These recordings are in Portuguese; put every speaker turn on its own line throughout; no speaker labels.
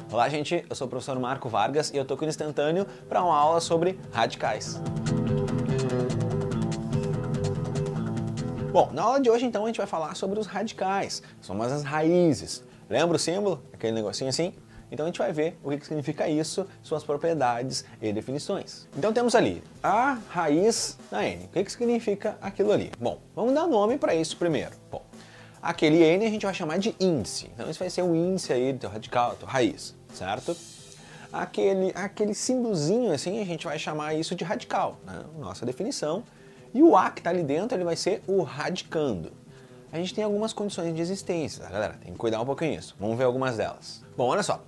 Olá, gente, eu sou o professor Marco Vargas e eu tô aqui no Instantâneo para uma aula sobre radicais. Bom, na aula de hoje, então, a gente vai falar sobre os radicais, são as raízes. Lembra o símbolo? Aquele negocinho assim? Então a gente vai ver o que significa isso, suas propriedades e definições. Então temos ali a raiz da n. O que significa aquilo ali? Bom, vamos dar nome para isso primeiro. Bom, aquele n a gente vai chamar de índice. Então isso vai ser o índice aí do teu radical, da tua raiz, certo? Aquele símbolozinho assim, a gente vai chamar isso de radical, né? Nossa definição. E o A que está ali dentro, ele vai ser o radicando. A gente tem algumas condições de existência, tá, galera? Tem que cuidar um pouquinho disso. Vamos ver algumas delas. Bom, olha só.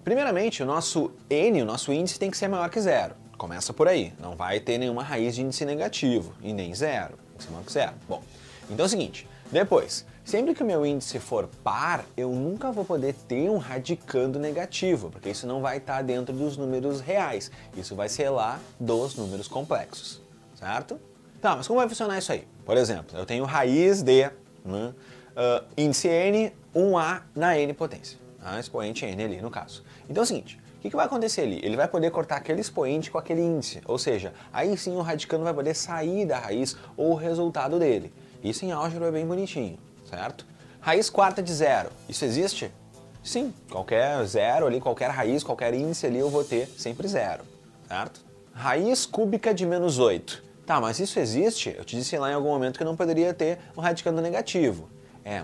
Primeiramente, o nosso n, o nosso índice, tem que ser maior que zero. Começa por aí. Não vai ter nenhuma raiz de índice negativo, e nem zero. Tem que ser maior que zero. Bom, então é o seguinte. Depois, sempre que o meu índice for par, eu nunca vou poder ter um radicando negativo, porque isso não vai estar dentro dos números reais. Isso vai ser lá dos números complexos, certo? Tá, mas como vai funcionar isso aí? Por exemplo, eu tenho raiz de índice n, 1a na n potência. Expoente n ali, no caso. Então é o seguinte, o que vai acontecer ali? Ele vai poder cortar aquele expoente com aquele índice, ou seja, aí sim o radicando vai poder sair da raiz ou o resultado dele. Isso em álgebra é bem bonitinho, certo? Raiz quarta de zero, isso existe? Sim, qualquer zero ali, qualquer raiz, qualquer índice ali eu vou ter sempre zero, certo? Raiz cúbica de menos 8. Tá, mas isso existe? Eu te disse lá em algum momento que eu não poderia ter um radicando negativo.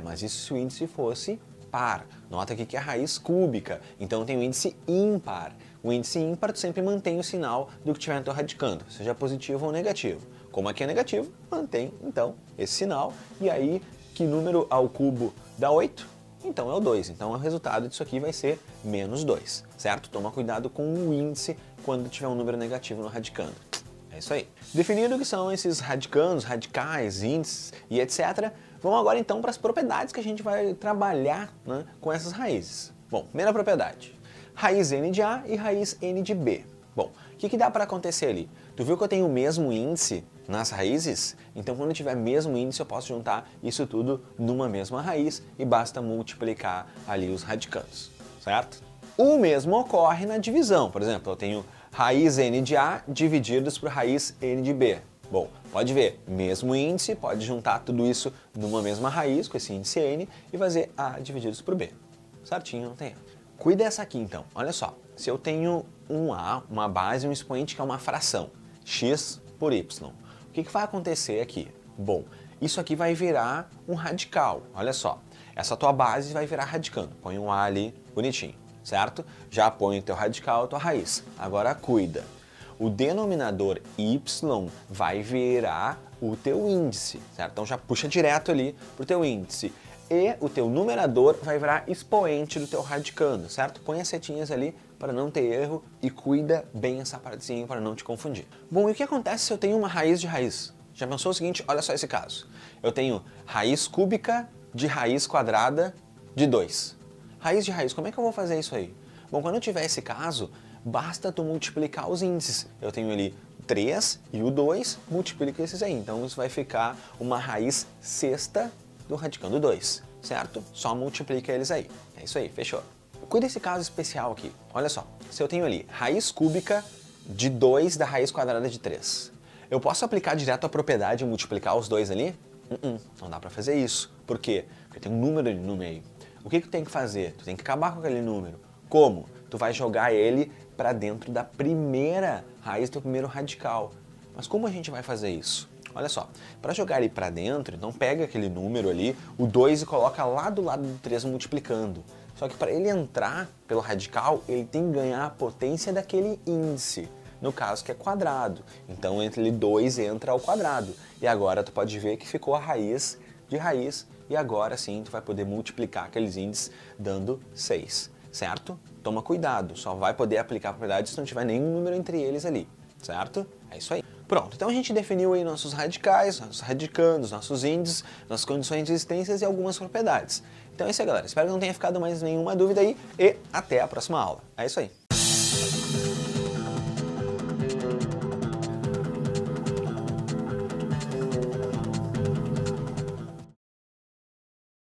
Mas isso se o índice fosse par. Nota aqui que é a raiz cúbica, então tem o índice ímpar. O índice ímpar tu sempre mantém o sinal do que estiver no teu radicando, seja positivo ou negativo. Como aqui é negativo, mantém então esse sinal, e aí que número ao cubo dá 8? Então é o 2, então o resultado disso aqui vai ser menos 2, certo? Toma cuidado com o índice quando tiver um número negativo no radicando. É isso aí. Definido o que são esses radicandos, radicais, índices e etc., vamos agora então para as propriedades que a gente vai trabalhar, né, com essas raízes. Bom, primeira propriedade, raiz n de A e raiz n de B. Bom, o que dá para acontecer ali? Tu viu que eu tenho o mesmo índice nas raízes? Então quando eu tiver mesmo índice eu posso juntar isso tudo numa mesma raiz e basta multiplicar ali os radicandos, certo? O mesmo ocorre na divisão, por exemplo, eu tenho raiz n de A divididos por raiz n de B. Bom, pode ver, mesmo índice, pode juntar tudo isso numa mesma raiz, com esse índice n, e fazer A divididos por B. Certinho, não tem erro. Cuida dessa aqui então, olha só, se eu tenho um A, uma base, um expoente que é uma fração, x por y, o que vai acontecer aqui? Bom, isso aqui vai virar um radical, olha só, essa tua base vai virar radicando, põe um A ali bonitinho, certo? Já põe o teu radical, a tua raiz, agora cuida. O denominador y vai virar o teu índice, certo? Então já puxa direto ali pro teu índice. E o teu numerador vai virar expoente do teu radicando, certo? Põe as setinhas ali para não ter erro e cuida bem essa partezinha para não te confundir. Bom, e o que acontece se eu tenho uma raiz de raiz? Já pensou o seguinte? Olha só esse caso. Eu tenho raiz cúbica de raiz quadrada de 2. Raiz de raiz, como é que eu vou fazer isso aí? Bom, quando eu tiver esse caso, basta tu multiplicar os índices. Eu tenho ali 3 e o 2, multiplica esses aí. Então isso vai ficar uma raiz sexta do radicando 2, certo? Só multiplica eles aí. É isso aí, fechou. Cuida desse caso especial aqui. Olha só, se eu tenho ali raiz cúbica de 2 da raiz quadrada de 3, eu posso aplicar direto a propriedade e multiplicar os dois ali? Não dá pra fazer isso. Por quê? Porque tem um número ali no meio. O que tu tem que fazer? Tu tem que acabar com aquele número. Como? Tu vai jogar ele para dentro da primeira raiz do primeiro radical. Mas como a gente vai fazer isso? Olha só, para jogar ele para dentro, então pega aquele número ali, o 2, e coloca lá do lado do 3 multiplicando. Só que para ele entrar pelo radical, ele tem que ganhar a potência daquele índice, no caso que é quadrado. Então entre ele 2 entra ao quadrado. E agora tu pode ver que ficou a raiz de raiz, e agora sim tu vai poder multiplicar aqueles índices dando 6. Certo? Toma cuidado, só vai poder aplicar a propriedade se não tiver nenhum número entre eles ali, certo? É isso aí. Pronto, então a gente definiu aí nossos radicais, nossos radicandos, nossos índices, nossas condições de existência e algumas propriedades. Então é isso aí, galera. Espero que não tenha ficado mais nenhuma dúvida aí e até a próxima aula. É isso aí.